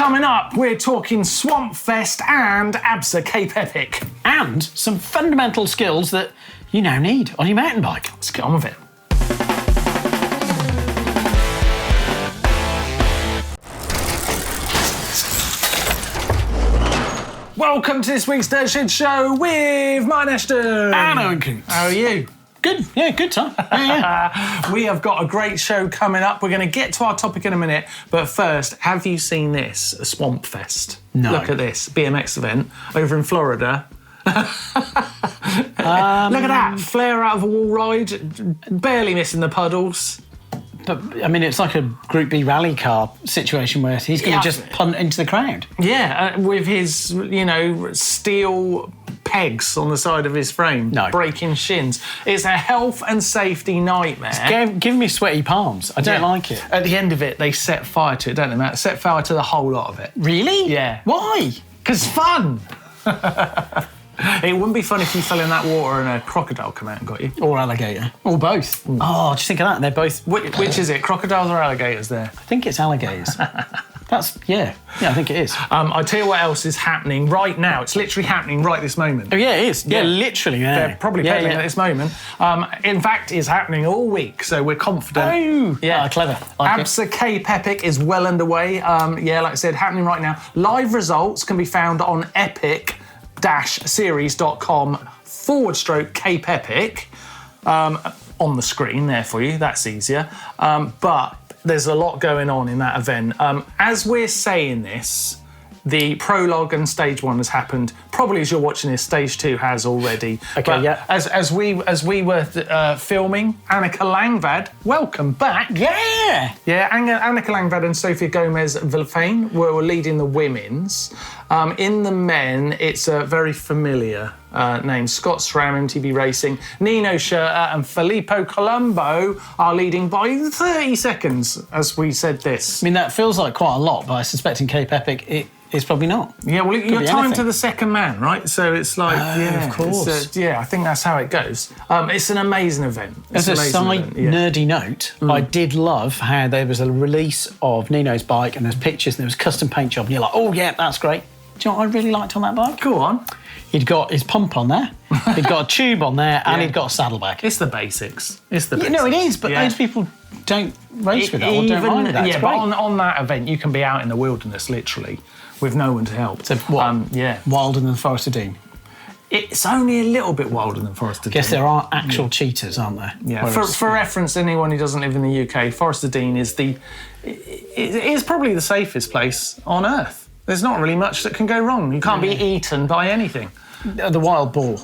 Coming up, we're talking Swampfest and ABSA Cape Epic. And some fundamental skills that you now need on your mountain bike. Let's get on with it. Welcome to this week's Dirt Shed Show with Martyn Ashton. And Owen Coutts. How are you? Good, yeah, good time. Yeah. We have got a great show coming up. We're going to get to our topic in a minute. But first, have you seen this? A Swampfest. No. Look at this, BMX event over in Florida. Look at that, flare out of a wall ride, barely missing the puddles. But, I mean, it's like a Group B rally car situation where he's going to just punt into the crowd. Yeah, with his, steel pegs on the side of his frame, breaking shins. It's a health and safety nightmare. It's giving me sweaty palms. I don't like it. At the end of it, they set fire to it, don't they, Matt? Set fire to the whole lot of it. Really? Yeah. Why? Because fun. It wouldn't be fun if you fell in that water and a crocodile come out and got you. Or alligator. Or both. Ooh. Oh, just think of that. They're both... Which is it, crocodiles or alligators there? I think it's alligators. Yeah, I think it is. I tell you what else is happening right now. It's literally happening right this moment. Oh, yeah, it is. Yeah, literally. Yeah. They're probably pedaling at this moment. In fact, it's happening all week, so we're confident. Oh, yeah. Clever. ABSA Cape Epic is well underway. Like I said, happening right now. Live results can be found on epic-series.com/Cape Epic. On the screen there for you, that's easier. But there's a lot going on in that event. As we're saying this, the prologue and stage 1 has happened. Probably as you're watching this, stage 2 has already. Okay, but yeah. As we were filming, Annika Langvad, welcome back. Yeah. Yeah, Annika Langvad and Sophia Gomez-Vilfain were leading the women's. In the men, it's a very familiar name. Scott SRAM, MTB Racing, Nino Schurter and Filippo Colombo are leading by 30 seconds, as we said this. I mean, that feels like quite a lot, but I suspect in Cape Epic, it's probably not. Yeah, well, you're timed to the second man, right? So it's like, of course. I think that's how it goes. It's an amazing event. As a side nerdy note, I did love how there was a release of Nino's bike and there's pictures and there was a custom paint job and you're like, oh yeah, that's great. Do you know what I really liked on that bike? Go on. He'd got his pump on there, he'd got a tube on there, and he'd got a saddleback. It's the basics. It's the basics. No, it is, but those people don't race with that or don't mind with that. Yeah, but on that event, you can be out in the wilderness, literally, with no one to help. So what? Wilder than Forest of Dean? It's only a little bit wilder than Forest of Dean. I guess there are actual cheetahs, aren't there? Yeah. For reference, anyone who doesn't live in the UK, Forest of Dean is probably the safest place on Earth. There's not really much that can go wrong. You can't be eaten by anything. The wild boar.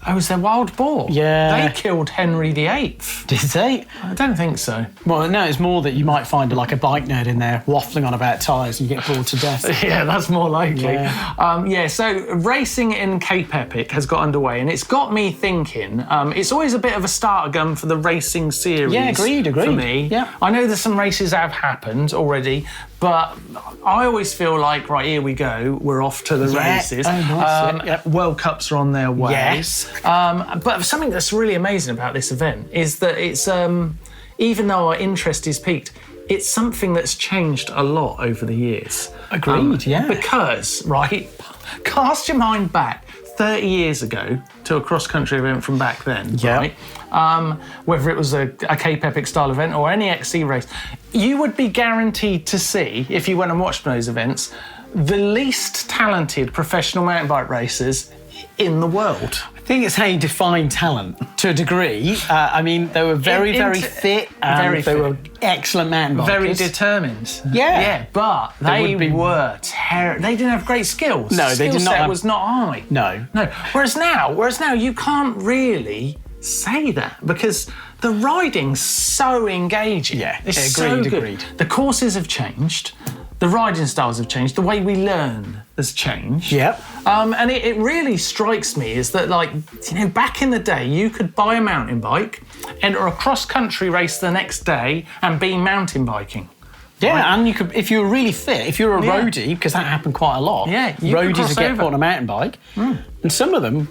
Oh, was there wild boar? Yeah. They killed Henry VIII. Did they? I don't think so. Well, no, it's more that you might find a bike nerd in there waffling on about tyres and you get bored to death. Yeah, that's more likely. Yeah. So racing in Cape Epic has got underway and it's got me thinking, it's always a bit of a starter gun for the racing series. Yeah, agreed. For me. Yeah. I know there's some races that have happened already, but I always feel like, right, here we go, we're off to the races. Oh, nice. World Cups are on their way. Yes. But something that's really amazing about this event is that it's, even though our interest is peaked, it's something that's changed a lot over the years. Agreed, yeah. Because, right, cast your mind back 30 years ago to a cross-country event from back then, right? Whether it was a Cape Epic style event or any XC race, you would be guaranteed to see, if you went and watched those events, the least talented professional mountain bike racers in the world. I think it's how you define talent to a degree. I mean, they were very fit and they were excellent mountain bikers. Very determined. Yeah. But they were terrible. They didn't have great skills. No, they did not. Skill set was not high. No. Whereas now you can't really say that because the riding's so engaging. Yeah, it's agreed. The courses have changed. The riding styles have changed. The way we learn has changed. Yep. And it really strikes me is that, back in the day, you could buy a mountain bike, enter a cross-country race the next day, and be mountain biking. Yeah, right? And you could, if you were really fit, if you were a roadie, because that happened quite a lot. Yeah, roadies would get put on a mountain bike, and some of them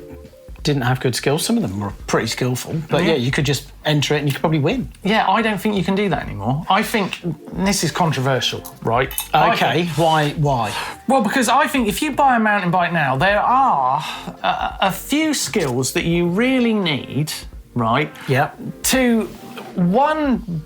didn't have good skills. Some of them were pretty skillful, but yeah, you could just enter it and you could probably win. Yeah, I don't think you can do that anymore. I think this is controversial, right? Okay, why? Well, because I think if you buy a mountain bike now, there are a few skills that you really need, right? Yeah. To one,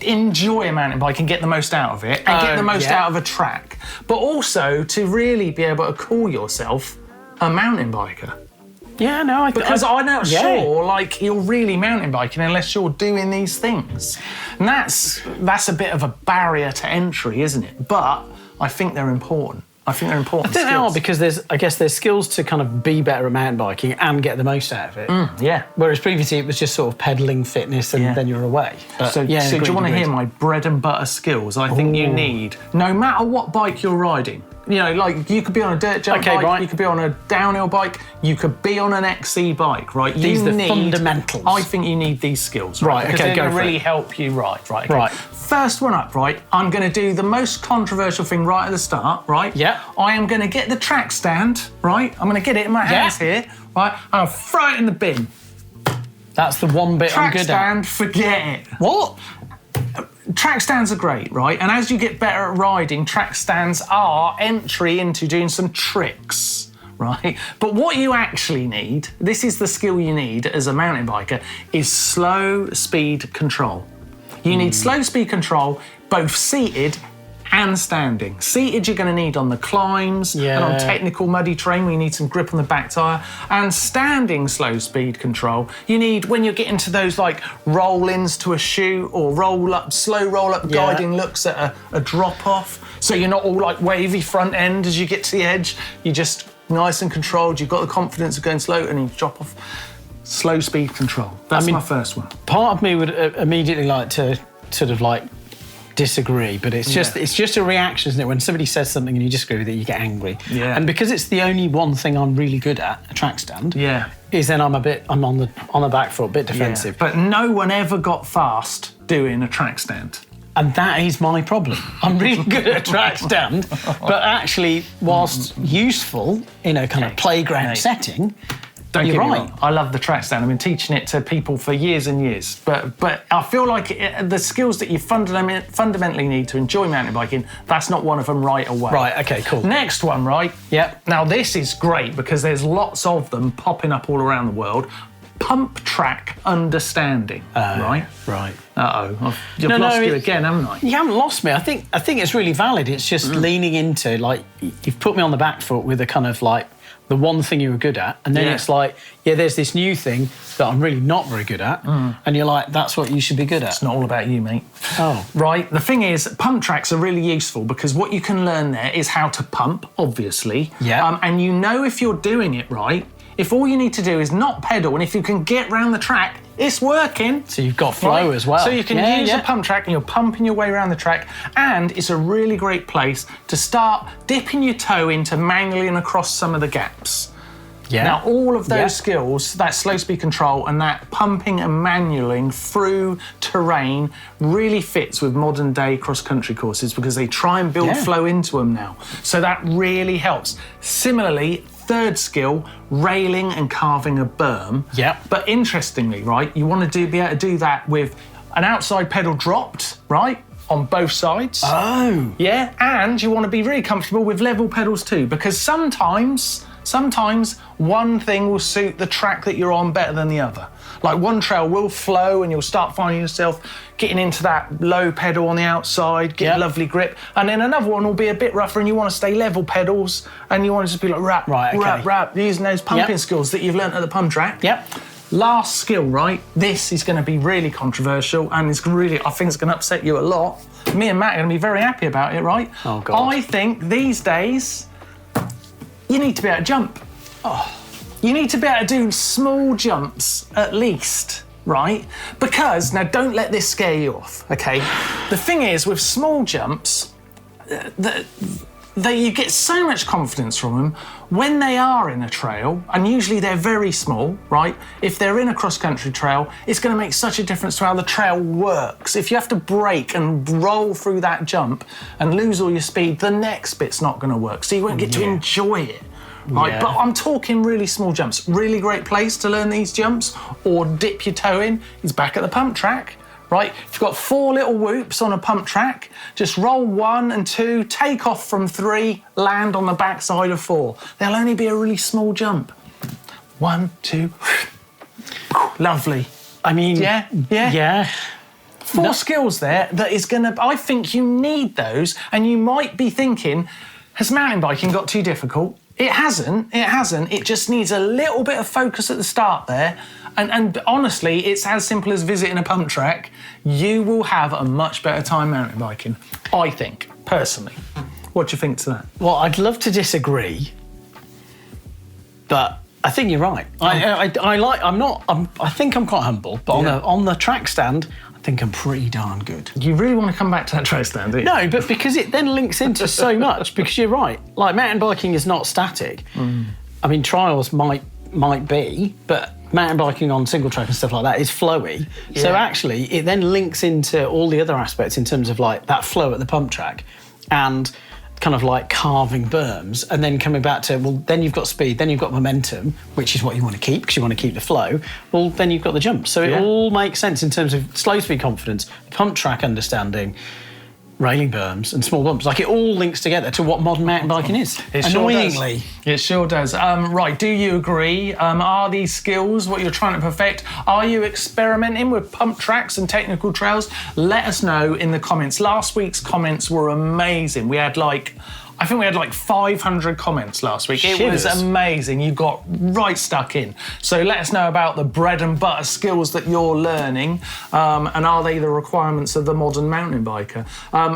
enjoy a mountain bike and get the most out of it and get the most out of a track, but also to really be able to call yourself a mountain biker. Yeah, no, because I'm not sure, like, you're really mountain biking unless you're doing these things. And that's a bit of a barrier to entry, isn't it? But I think they're important. I think they are because there's skills to kind of be better at mountain biking and get the most out of it. Yeah. Whereas previously it was just sort of pedalling fitness and then you're away. But, so do you want to hear my bread and butter skills? I think you need, no matter what bike you're riding. You know, like, you could be on a dirt jump bike, right. You could be on a downhill bike, you could be on an XC bike, right? These are the fundamentals. I think you need these skills, right? Because they're going to really help you ride, right? Okay. Right. First one up, right? I'm going to do the most controversial thing right at the start, right? Yeah. I am going to get the track stand, right? I'm going to get it in my hands here, right? I'll throw it in the bin. That's the one bit I'm good at. Track stand, forget it. What? Track stands are great, right? And as you get better at riding, track stands are entry into doing some tricks, right? But what you actually need, this is the skill you need as a mountain biker, is slow speed control. You need slow speed control, both seated and standing. Seated you're going to need on the climbs and on technical muddy terrain where you need some grip on the back tyre. And standing slow speed control you need when you're getting to those like roll-ins to a chute or slow roll-up guiding looks at a drop-off. So you're not all like wavy front end as you get to the edge. You're just nice and controlled. You've got the confidence of going slow and you drop off. Slow speed control. That's my first one. Part of me would immediately like to sort of like disagree, but it's just a reaction, isn't it? When somebody says something and you disagree with it, you get angry. Yeah. And because it's the only one thing I'm really good at, a track stand. Yeah. Is then I'm on the back foot, a bit defensive. Yeah. But no one ever got fast doing a track stand. And that is my problem. I'm really good at a track stand, but actually, whilst useful in a kind of playground setting. Don't get me wrong, I love the track stand. I've been teaching it to people for years and years. But I feel like the skills that you fundamentally need to enjoy mountain biking, that's not one of them right away. Right, okay, cool. Next one, right? Yep. Now this is great because there's lots of them popping up all around the world. Pump track understanding, right? Right. Uh-oh, I've lost you again, haven't I? You haven't lost me. I think it's really valid. It's just leaning into, like, you've put me on the back foot with a kind of like, the one thing you were good at, and then it's like, there's this new thing that I'm really not very good at, and you're like, that's what you should be good at. It's not all about you, mate. Oh. Right, the thing is, pump tracks are really useful because what you can learn there is how to pump, obviously. Yeah. And you know if you're doing it right, if all you need to do is not pedal, and if you can get round the track, it's working. So you've got flow as well. So you can use a pump track and you're pumping your way around the track, and it's a really great place to start dipping your toe into mangling across some of the gaps. Yeah. Now, all of those skills, that slow speed control and that pumping and manualing through terrain really fits with modern day cross-country courses because they try and build flow into them now. So that really helps. Similarly, third skill, railing and carving a berm. Yeah. But interestingly, right, you want to be able to do that with an outside pedal dropped, right, on both sides. Oh. Yeah, and you want to be really comfortable with level pedals too, because sometimes one thing will suit the track that you're on better than the other. Like one trail will flow and you'll start finding yourself getting into that low pedal on the outside, get lovely grip. And then another one will be a bit rougher and you want to stay level pedals and you want to just be like rap, using those pumping skills that you've learnt at the pump track. Yep. Last skill, right? This is going to be really controversial and I think it's going to upset you a lot. Me and Matt are going to be very happy about it, right? Oh, God. I think these days, you need to be able to jump. You need to be able to do small jumps at least, right? Because, now don't let this scare you off, okay? The thing is, with small jumps, you get so much confidence from them when they are in a trail, and usually they're very small, right? If they're in a cross-country trail, it's going to make such a difference to how the trail works. If you have to brake and roll through that jump and lose all your speed, the next bit's not going to work, so you won't get to enjoy it. right? Yeah. But I'm talking really small jumps. Really great place to learn these jumps or dip your toe in is back at the pump track, right? If you've got 4 little whoops on a pump track, just roll 1 and 2, take off from 3, land on the backside of 4. They'll only be a really small jump. 1, 2, lovely. I mean, yeah. 4 skills there that is gonna, I think you need those, and you might be thinking, has mountain biking got too difficult? It hasn't. It just needs a little bit of focus at the start there. And honestly, it's as simple as visiting a pump track. You will have a much better time mountain biking, I think, personally. What do you think to that? Well, I'd love to disagree, but I think you're right. I think I'm quite humble, but on the track stand, I think I'm pretty darn good. You really want to come back to that track stand, do you? No, but because it then links into so much, because you're right. Like, mountain biking is not static. I mean, trials might be, but mountain biking on single track and stuff like that is flowy. Yeah. So actually, it then links into all the other aspects in terms of like that flow at the pump track and kind of like carving berms, and then coming back to, well, then you've got speed, then you've got momentum, which is what you want to keep because you want to keep the flow. Well, then you've got the jump. So it all makes sense in terms of slow speed confidence, pump track understanding, railing berms and small bumps. Like, it all links together to what modern mountain biking is. Annoyingly. It sure does. Right, do you agree? Are these skills what you're trying to perfect? Are you experimenting with pump tracks and technical trails? Let us know in the comments. Last week's comments were amazing. We had I think we had 500 comments last week. It was amazing. You got right stuck in. So let us know about the bread and butter skills that you're learning, and are they the requirements of the modern mountain biker?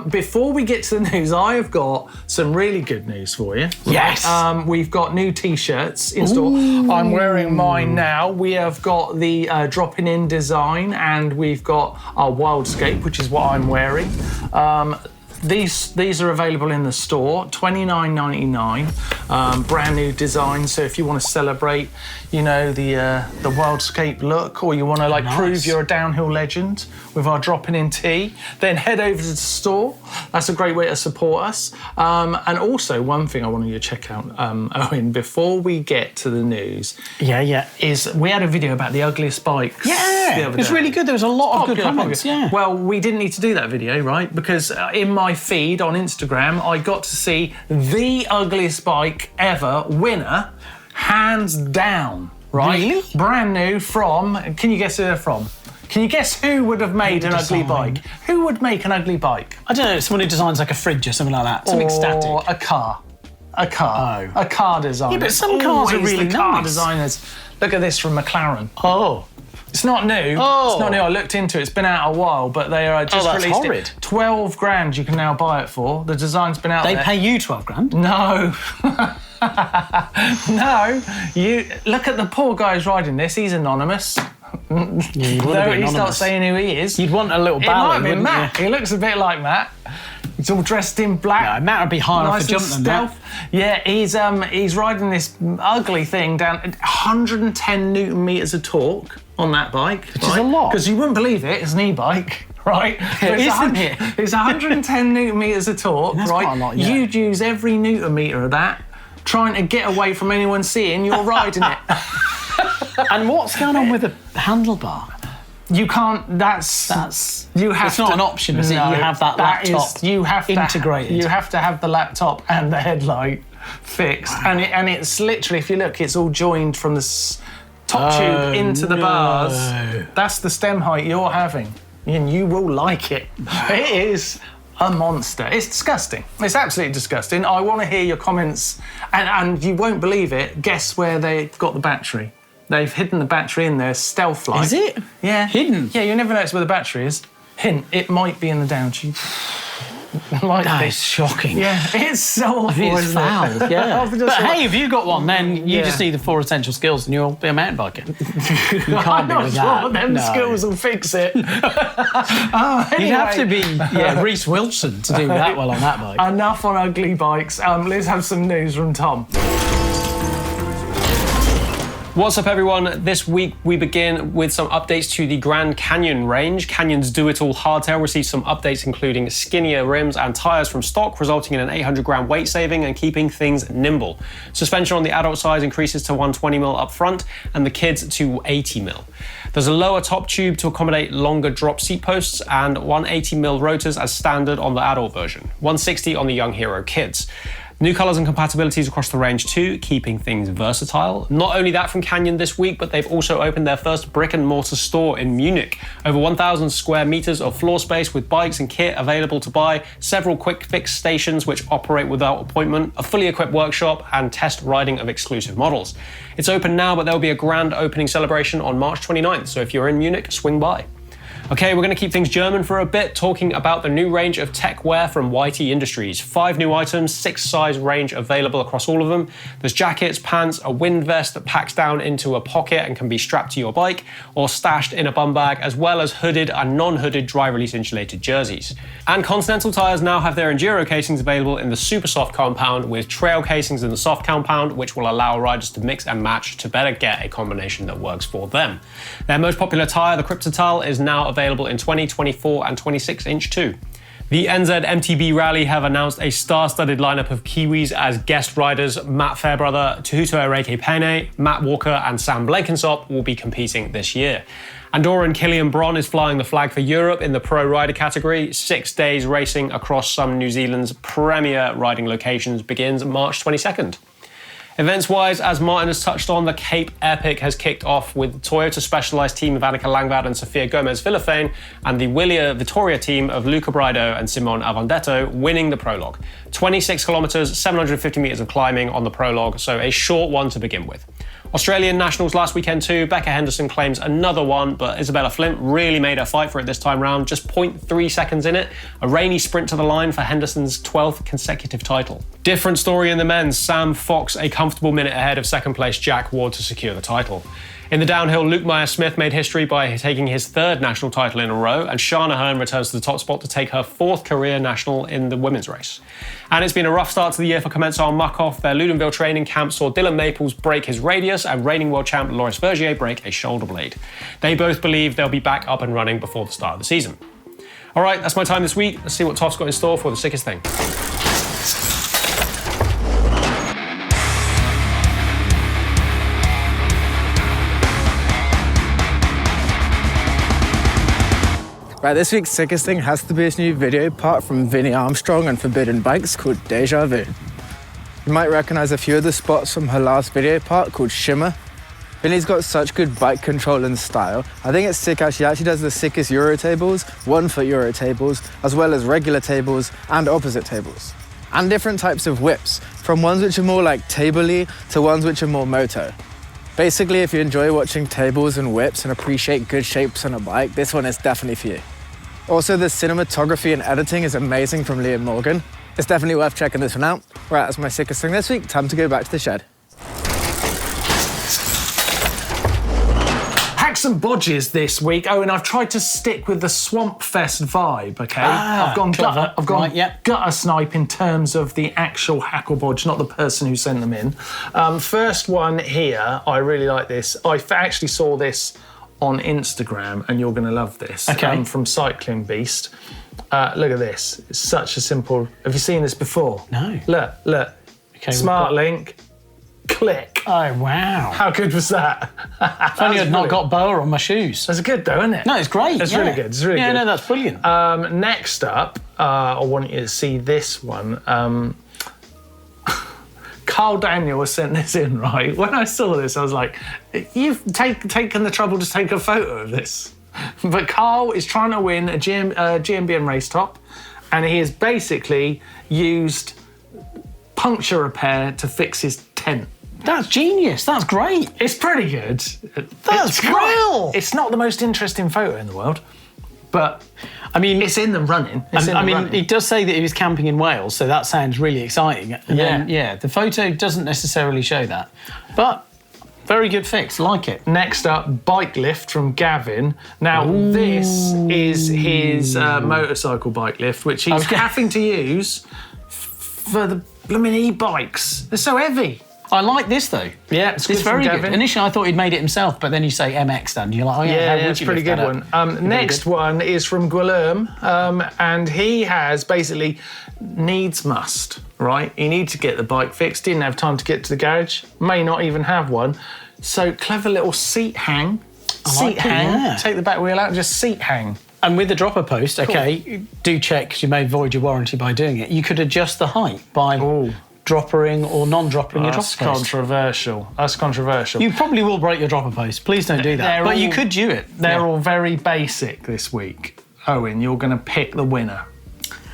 Before we get to the news, I have got some really good news for you. Yes. We've got new T-shirts in store. I'm wearing mine now. We have got the dropping in design, and we've got our Wildscape, which is what I'm wearing. These are available in the store, $29.99, brand new design. So if you want to celebrate, the Wildscape look, or you want to prove you're a downhill legend with our dropping in tee, then head over to the store. That's a great way to support us. And also, one thing I wanted you to check out, Owen, before we get to the news, is we had a video about the ugliest bikes. The other day. It was really good. There was a lot of good comments. Yeah. Well, we didn't need to do that video, right? Because in my feed on Instagram, I got to see the ugliest bike ever winner, hands down, right? Really? Brand new from, can you guess who they're from? Can you guess who would have made an ugly bike? Who would make an ugly bike? I don't know, someone who designs like a fridge or something like that. Something static. Or a car. A car designer. Yeah, but some cars are really the car nice. designers. Look at this from McLaren. Oh. It's not new. Oh. It's not new. I looked into it. It's been out a while, but they are just that's released horrid. it. 12 grand you can now buy it for. The design's been out They there. pay you 12 grand? No. No. You look at the poor guy who's riding this. He's anonymous. He's not saying who he is. You'd want a little It ballad, might be wouldn't Matt. you? He looks a bit like Matt. He's all dressed in black. No, Matt would be higher off nice the jump and than that. stealth. Yeah, he's riding this ugly thing down 110 newton meters of torque on that bike. Which is a lot. Because you wouldn't believe it, it's an e-bike, right? Isn't it? It's 110 newton meters of torque, That's right? quite a lot, yeah. You'd use every newton meter of that trying to get away from anyone seeing you're riding it. And what's going on with the handlebar? You can't. You have. It's not an option, is it? You have that laptop you have integrated. You have to have the laptop and the headlight fixed, and it's literally, if you look, it's all joined from the top tube into the bars. That's the stem height you're having, and you will like it. It is a monster. It's disgusting. It's absolutely disgusting. I want to hear your comments, and you won't believe it. Guess where they got the battery? They've hidden the battery in there, stealth-like. Is it? Yeah. Hidden? Yeah, you never notice where the battery is. Hint, it might be in the down tube. That is shocking. Yeah, it's so awful, It's foul, yeah. But hey, if you've got one, then you Yeah. just need the 4 essential skills and you'll be a mountain biker. You can't be with that. Sure them No. skills will fix it. You'd have to be Reece Wilson to do that well on that bike. Enough on ugly bikes. Let's have some news from Tom. What's up, everyone? This week we begin with some updates to the Grand Canyon range. Canyon's do-it-all hardtail received some updates including skinnier rims and tyres from stock, resulting in an 800-gram weight saving and keeping things nimble. Suspension on the adult size increases to 120mm up front and the kids to 80mm. There's a lower top tube to accommodate longer drop seat posts and 180mm rotors as standard on the adult version, 160 on the Young Hero kids. New colours and compatibilities across the range too, keeping things versatile. Not only that from Canyon this week, but they've also opened their first brick and mortar store in Munich. Over 1,000 square meters of floor space with bikes and kit available to buy, several quick fix stations which operate without appointment, a fully equipped workshop and test riding of exclusive models. It's open now, but there will be a grand opening celebration on March 29th, so if you're in Munich, swing by. Okay, we're going to keep things German for a bit, talking about the new range of tech wear from YT Industries. 5 new items, 6 size range available across all of them. There's jackets, pants, a wind vest that packs down into a pocket and can be strapped to your bike or stashed in a bum bag, as well as hooded and non-hooded dry release insulated jerseys. And Continental tyres now have their Enduro casings available in the super soft compound with trail casings in the soft compound, which will allow riders to mix and match to better get a combination that works for them. Their most popular tyre, the Cryptotal, is now available in 20, 24 and 26 inch too. The NZ MTB Rally have announced a star-studded lineup of Kiwis as guest riders. Matt Fairbrother, Tahuto Areke Pene, Matt Walker and Sam Blenkinsop will be competing this year. Andorran Killian Bron is flying the flag for Europe in the pro rider category. 6 days racing across some New Zealand's premier riding locations begins March 22nd. Events-wise, as Martin has touched on, the Cape Epic has kicked off with the Toyota Specialized team of Annika Langvad and Sofia Gomez-Villafane and the Wilier Vittoria team of Luca Braido and Simone Avandetto winning the prologue. 26 kilometres, 750 metres of climbing on the prologue, so a short one to begin with. Australian Nationals last weekend too. Becca Henderson claims another one, but Isabella Flint really made her fight for it this time round, just 0.3 seconds in it. A rainy sprint to the line for Henderson's 12th consecutive title. Different story in the men's. Sam Fox a comfortable minute ahead of second place Jack Ward to secure the title. In the downhill, Luke Meyer-Smith made history by taking his 3rd national title in a row, and Shana Hearn returns to the top spot to take her 4th career national in the women's race. And it's been a rough start to the year for Commencal Muck-Off. Their Ludenville training camp saw Dylan Maples break his radius and reigning world champ Loris Vergier break a shoulder blade. They both believe they'll be back up and running before the start of the season. All right, that's my time this week. Let's see what Toff's got in store for the sickest thing. Right, this week's sickest thing has to be his new video part from Vinnie Armstrong and Forbidden Bikes called Deja Vu. You might recognise a few of the spots from her last video part called Shimmer. Vinnie's got such good bike control and style. I think it's sick how she actually does the sickest Euro tables, 1 foot Euro tables, as well as regular tables and opposite tables. And different types of whips, from ones which are more like table-y to ones which are more moto. Basically, if you enjoy watching tables and whips and appreciate good shapes on a bike, this one is definitely for you. Also, the cinematography and editing is amazing from Liam Morgan. It's definitely worth checking this one out. Right, that's my sickest thing this week. Time to go back to the shed. Hacks and Bodges this week. Oh, and I've tried to stick with the Swampfest vibe, okay? I've gone gutter snipe in terms of the actual hack or bodge, not the person who sent them in. First one here, I really like this. I actually saw this on Instagram, and you're going to love this. Okay. From Cycling Beast. Look at this. It's such a simple... Have you seen this before? No. Look. Okay, Smart link. Click. Oh, wow. How good was that? If only I'd not got boa on my shoes. That's good though, isn't it? No, it's great. It's really good. It's really good. Yeah, no, that's brilliant. Next up, I want you to see this one. Carl Daniel has sent this in, right? When I saw this, I was like, you've taken the trouble to take a photo of this. But Carl is trying to win a GMBN race top, and he has basically used puncture repair to fix his tent. That's genius. That's great. It's pretty good. That's real. It's not the most interesting photo in the world, but I mean, it's in the running. He does say that he was camping in Wales, so that sounds really exciting. And then, the photo doesn't necessarily show that, but very good fix. Like it. Next up, bike lift from Gavin. Now, this is his motorcycle bike lift, which he's having to use for the blooming e-bikes. They're so heavy. I like this though. Yeah, it's good very from good. Gavin. Initially, I thought he'd made it himself, but then you say MX done. You're like, oh yeah, Yeah, how would it's a you pretty lift good that up? one. Next one is from Guillaume, and he has basically needs must, right? He needs to get the bike fixed, didn't have time to get to the garage, may not even have one. So clever little seat hang. Yeah. Take the back wheel out and just seat hang. And with the dropper post, okay, do check because you may void your warranty by doing it. You could adjust the height by droppering or non-droppering your dropper That's post. controversial. That's controversial. You probably will break your dropper post. Please don't do that. But you could do it. They're all very basic this week. Owen, you're going to pick the winner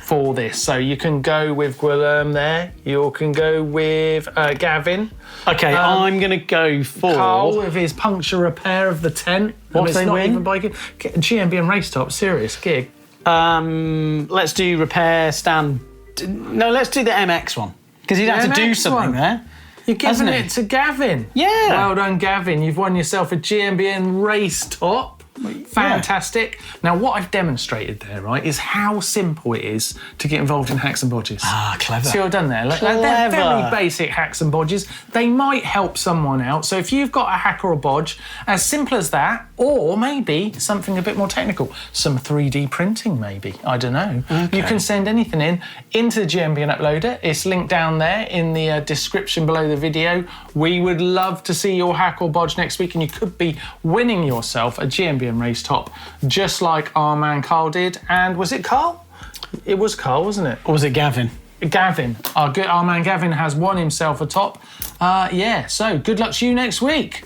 for this. So you can go with Guillaume there. You can go with Gavin. Okay, I'm going to go for... Carl with his puncture repair of the tent. What they win? Even biking. GMBN Race Top, serious gig. Let's do repair stand... No, let's do the MX one. Because he'd have to do something there. You're giving hasn't he? it to Gavin. Yeah. Well done, Gavin. You've won yourself a GMBN Race Top. Fantastic. Now, what I've demonstrated there, right, is how simple it is to get involved in Hacks and Bodges. Ah, clever. See what I've done there? Like, they're very basic Hacks and Bodges. They might help someone out. So if you've got a hack or a bodge, as simple as that, or maybe something a bit more technical, some 3D printing maybe, I don't know. Okay. You can send anything into the GMBN uploader. It's linked down there in the description below the video. We would love to see your hack or bodge next week, and you could be winning yourself a GMBN Race Top, just like our man Carl did. And was it Carl? It was Carl, wasn't it? Or was it Gavin? Gavin. Our man Gavin has won himself a top. Yeah, so good luck to you next week.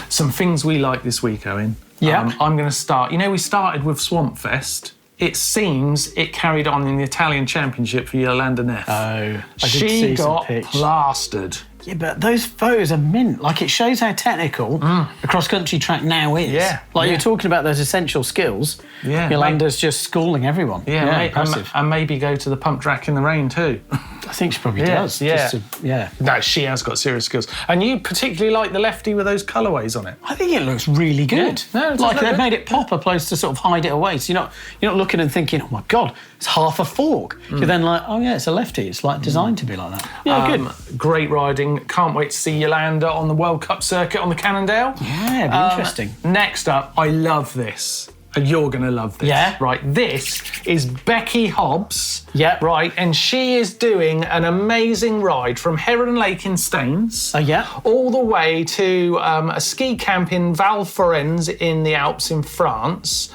Some things we like this week, Owen. Yeah. I'm going to start. You know, we started with Swampfest. It seems it carried on in the Italian Championship for Yolanda Neff. Oh, I did She see some got pics. plastered. Yeah, but those photos are mint. Like, it shows how technical a cross-country track now is. Yeah. Like, you're talking about those essential skills. Yeah. Yolanda's just schooling everyone. Yeah, impressive. and maybe go to the pump track in the rain too. I think she probably does. Yeah. Yeah. No, she has got serious skills. And you particularly like the lefty with those colourways on it. I think it looks really good. Yeah. No, it does like look they've good. made it pop opposed to sort of hide it away. So you're not looking and thinking, oh my God, it's half a fork. You're then like, oh yeah, it's a lefty. It's like designed to be like that. Yeah, good. Great riding. Can't wait to see Yolanda on the World Cup circuit on the Cannondale. Yeah, it'd be interesting. Next up, I love this. And you're going to love this. Yeah. Right, this is Becky Hobbs. Yeah. Right, and she is doing an amazing ride from Heron Lake in Staines. Oh, yeah. All the way to a ski camp in Val Thorens in the Alps in France,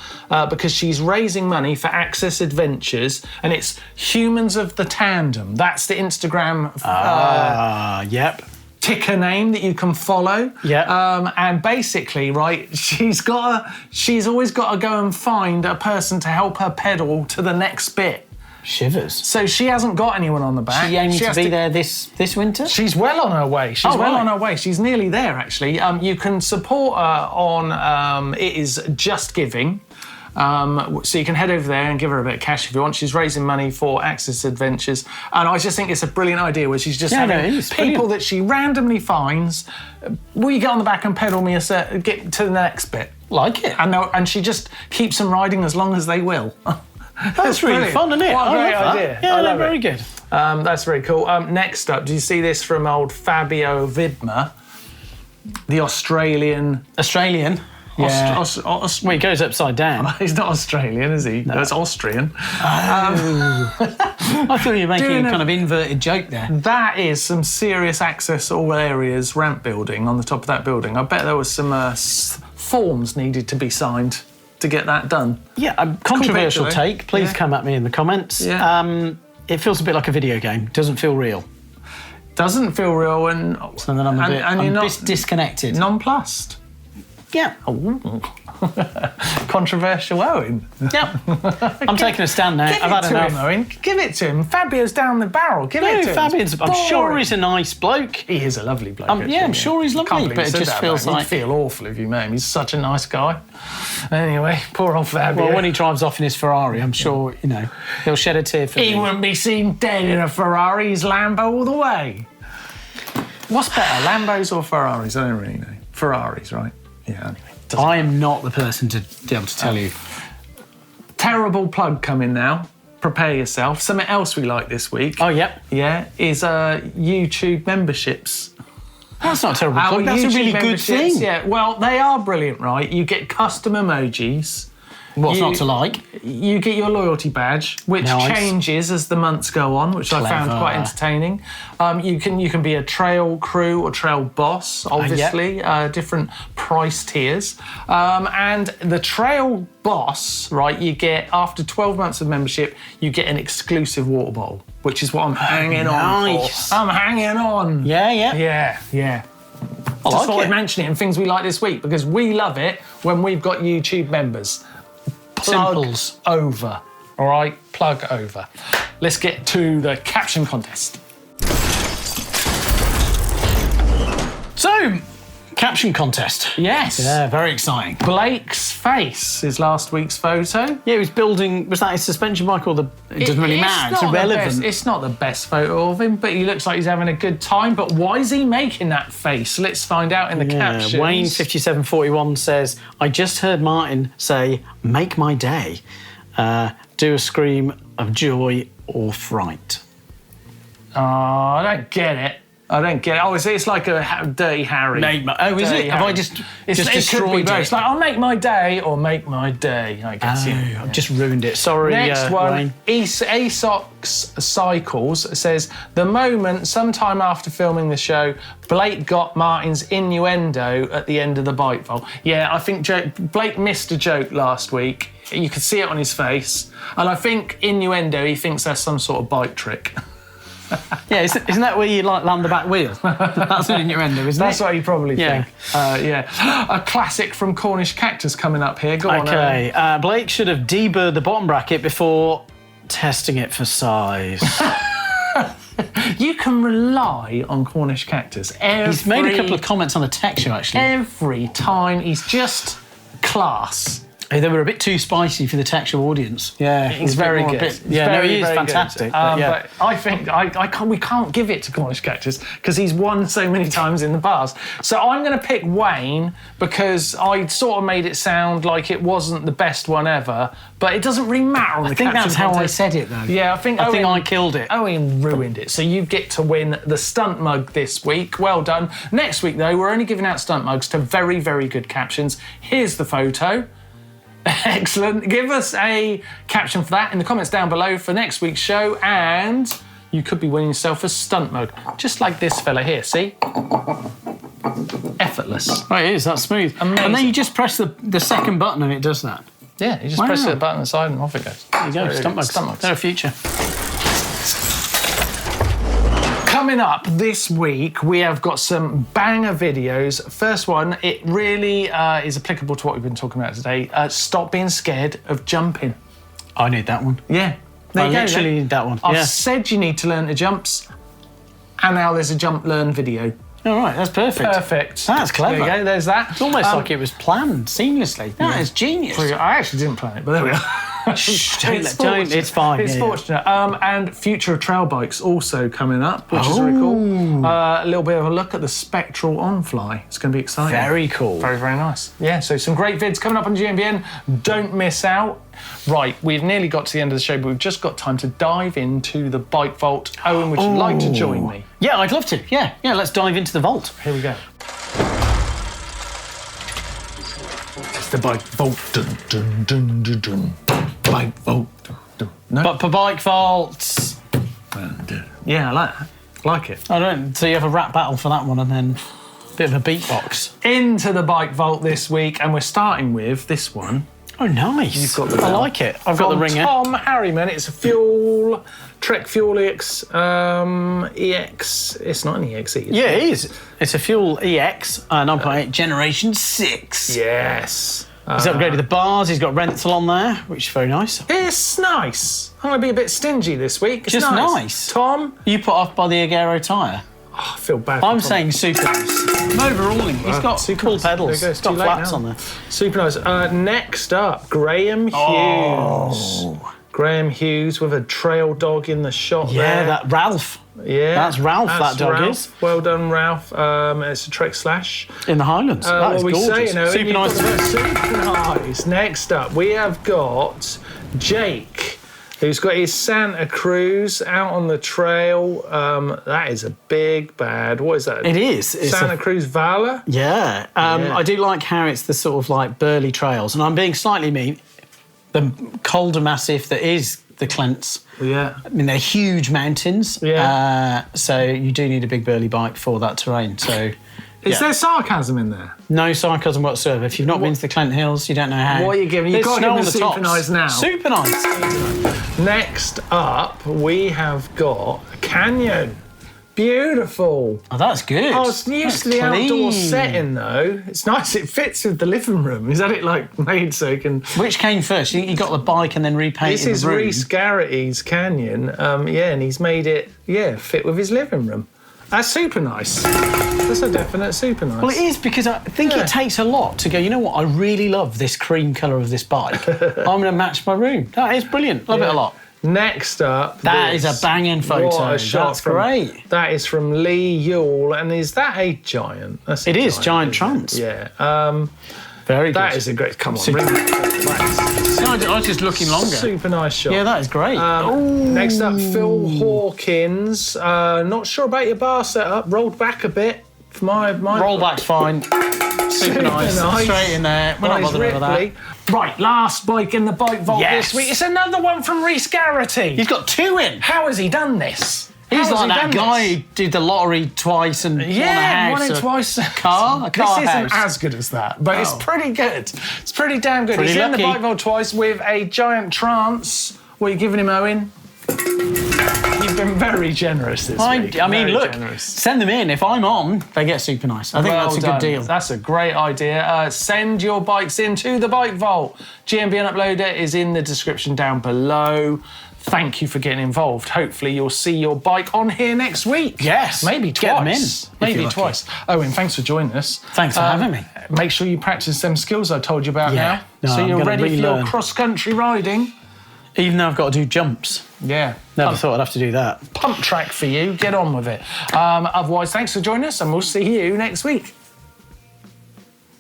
because she's raising money for Access Adventures, and it's Humans of the Tandem. That's the Instagram Yep. ticker name that you can follow. Yeah. And basically, right, she's always got to go and find a person to help her pedal to the next bit. Shivers. So she hasn't got anyone on the back. She aiming to has be there this winter? She's well on her way. She's on her way. She's nearly there, actually. You can support her on, it is Just Giving. So you can head over there and give her a bit of cash if you want. She's raising money for Access Adventures. And I just think it's a brilliant idea where she's just having people that she randomly finds. Will you get on the back and pedal me get to the next bit? Like it. And she just keeps them riding as long as they will. That's really fun, isn't it? What a great love idea. That. Yeah, I love very it. good. That's very cool. Next up, do you see this from old Fabio Vidma, the Australian? Yeah. Well, he goes upside down. He's not Australian, is he? No, it's Austrian. I thought you were making a kind of inverted joke there. That is some serious access all areas ramp building on the top of that building. I bet there was some forms needed to be signed to get that done. Yeah, a controversial cool picture, take. Please come at me in the comments. Yeah. It feels a bit like a video game. Doesn't feel real. Doesn't feel real, and So then I'm a bit disconnected. Nonplussed. Yeah. Controversial Owen. Yeah. I'm taking a stand now. Give I've had it to enough. him, Owen. Give it to him. Fabio's down the barrel. Give it to him. Fabian's. I'm sure boring. he's a nice bloke. He is a lovely bloke. I'm sure he's lovely, Can't believe but you it said just that feels about him. like- You'd feel awful if you met him. He's such a nice guy. Anyway, poor old Fabio. Well, when he drives off in his Ferrari, I'm sure he'll shed a tear for me. He wouldn't be seen dead in a Ferrari. He's Lambo all the way. What's better, Lambos or Ferraris? I don't really know. Ferraris, right? Yeah. Anyway. I am not the person to be able to tell you. Terrible plug coming now. prepare yourself. Something else we like this week. Oh, yep. Yeah, is YouTube memberships. That's not a terrible Our plug. That's a YouTube really good memberships, thing. Yeah, well, they are brilliant, right? You get custom emojis. What's not to like? You get your loyalty badge, which Nice. changes as the months go on, which I found Clever. quite entertaining. You can be a trail crew or trail boss, obviously, different price tiers. And the trail boss, right, you get, after 12 months of membership, you get an exclusive water bottle, which is what I'm hanging on Nice. for. I'm hanging on. Yeah. Yeah. I Just thought like I'd it. mention it in things we like this week because we love it when we've got YouTube members. Plug Simples. over. All right, plug over. Let's get to the caption contest. So, caption contest. Yes. Yeah, very exciting. Blake's face is last week's photo. Yeah, he was building. Was that his suspension bike or the? It doesn't really matter. It's not the irrelevant. best- it's not the best photo of him, but he looks like he's having a good time. But why is he making that face? Let's find out in the captions. Wayne 5741 says, "I just heard Martyn say, 'Make my day.' Do a scream of joy or fright." Oh, I don't get it. Oh, it's like a Dirty Harry. Oh, is Dirty it? Have I Harry. just It could be destroyed both. it? It's like, I'll make my day or make my day. I guess. I've just ruined it. Sorry, Next one, Wayne. Asox Cycles says, the moment, sometime after filming the show, Blake got Martyn's innuendo at the end of the bike vault. Yeah, I think Blake missed a joke last week. You could see it on his face. And I think innuendo, he thinks that's some sort of bike trick. Yeah, isn't that where you like land the back wheel? That's an innuendo, isn't That's it? what you probably Yeah. think. Yeah. A classic from Cornish Cactus coming up here. Go on. Okay, Blake should have deburred the bottom bracket before testing it for size. You can rely on Cornish Cactus. He's made a couple of comments on the tech show, actually. Every time, he's just class. Hey, they were a bit too spicy for the tech show audience. Yeah, He's very good. He's He is very fantastic. good. But yeah. But I think we can't give it to Cornish Cactus because he's won so many times in the past. So I'm going to pick Wayne because I sort of made it sound like it wasn't the best one ever, but it doesn't really matter on the I think caption that's how I contest. said it, though. Yeah, I think I killed it. Owen ruined it. So you get to win the stunt mug this week. Well done. Next week, though, we're only giving out stunt mugs to very, very good captions. Here's the photo. Excellent. Give us a caption for that in the comments down below for next week's show, and you could be winning yourself a stunt mug, just like this fella here. See? Effortless. Oh, it is. That's smooth. Amazing. And then you just press the second button and it does that. Yeah, you just press the button on the side and off it goes. There you go. Stunt mugs. Stunt mugs. They're a future. Coming up this week, we have got some banger videos. First one, it really is applicable to what we've been talking about today. Stop being scared of jumping. I need that one. Yeah. There I you go. literally need that one. I've Yeah. said you need to learn the jumps, and now there's a jump learn video. All right, that's perfect. Perfect. That's clever. There you go, there's that. It's almost like it was planned seamlessly. That is genius. I actually didn't plan it, but there we are. Shh, don't. It's fine. It's yeah, fortunate. And future of trail bikes also coming up, which is really cool. A little bit of a look at the Spectral On-Fly. It's going to be exciting. Very cool. Very, very nice. Yeah, so some great vids coming up on GMBN. Don't miss out. Right, we've nearly got to the end of the show, but we've just got time to dive into the bike vault. Owen, would you like to join me? Yeah, I'd love to. Yeah, let's dive into the vault. Here we go. It's the bike vault. Dun, dun, dun, dun, dun. Bike vault. Dun, dun. No? But for bike vaults, Yeah, I like that. Like it. I don't. So you have a rap battle for that one, and then a bit of a beatbox. Into the bike vault this week, and we're starting with this one. Oh, nice. You've got the I bell. like it. I've got the From ringer. Tom Harriman. It's a Trek Fuel EX. EX. It's not an EXE. Yeah, it is. It's a Fuel EX 9.8 Generation 6. Yes. He's upgraded the bars. He's got Renthal on there, which is very nice. It's nice. I'm going to be a bit stingy this week. It's Just nice. Tom, You put off by the Agero tyre. I feel bad. for I'm Tom. saying super nice. I'm overalling. He's got super cool nice. pedals. There you go, He's it's got too late flats now. on there. Super nice. Next up, Graham Hughes. Graham Hughes with a trail dog in the shot Yeah, there. that Ralph. Yeah, That's Ralph, that dog Ralph. is. Well done, Ralph. It's a Trek Slash. In the Highlands. That What is we gorgeous. say, you know, Super nice. Super nice. Next up, we have got Jake. who's got his Santa Cruz out on the trail. That is a big bad. What is that? It is. It's Santa Cruz Valor? Yeah. I do like how it's the sort of like burly trails, and I'm being slightly mean. The Calder Massif that is the Clents. Yeah. I mean, they're huge mountains. Yeah. So you do need a big burly bike for that terrain. So. Is there sarcasm in there? No sarcasm whatsoever. If you've not been to the Clent Hills, you don't know how. What are you giving? You've got to give them super nice now. Super nice. Next up, we have got a canyon. Beautiful. Oh, that's good. I was used to the outdoor setting, though. It's nice. It fits with the living room. Is that it, like, made so you can... Which came first? You got the bike and then repainted the room? This is Rhys Garrity's canyon. And he's made it, fit with his living room. That's super nice. That's a definite super nice. Well, it is, because I think it takes a lot to go, you know what, I really love this cream colour of this bike. I'm going to match my room. That is brilliant. Love it a lot. Next up... That is a banging photo. What a shot. That's great. That is from Lee Yule. And is that a giant? That's it is, giant trance. Yeah. Very good. That is a great... Come on, bring that. I was just looking longer. Super nice shot. Yeah, that is great. Next up, Phil Hawkins. Not sure about your bar setup. Rolled back a bit. My Rollback's fine. Super nice. Straight in there. We're not bothered with that. Right, last bike in the bike vault this week. It's another one from Rhys Garrity. He's got 2 in. How has he done this? He's like that guy who did the lottery twice and won a house. Won it twice. A car This isn't house. as good as that, but it's pretty good. It's pretty damn good. Pretty He's lucky. in the bike vault twice with a giant trance. What are you giving him, Owen? You've been very generous this week. I mean, Very look, generous. send them in. If I'm on, they get super nice. I think that's a good deal. That's a great idea. Send your bikes into the Bike Vault. GMBN Uploader is in the description down below. Thank you for getting involved. Hopefully you'll see your bike on here next week. Yes. Maybe twice. Get them in. Maybe twice. Owen, thanks for joining us. Thanks for having me. Make sure you practice them skills I told you about now. No, so I'm you're gonna ready for your relearn. cross-country riding. Even though I've got to do jumps. Yeah. Never thought I'd have to do that. Pump track for you. Get on with it. Otherwise, thanks for joining us and we'll see you next week.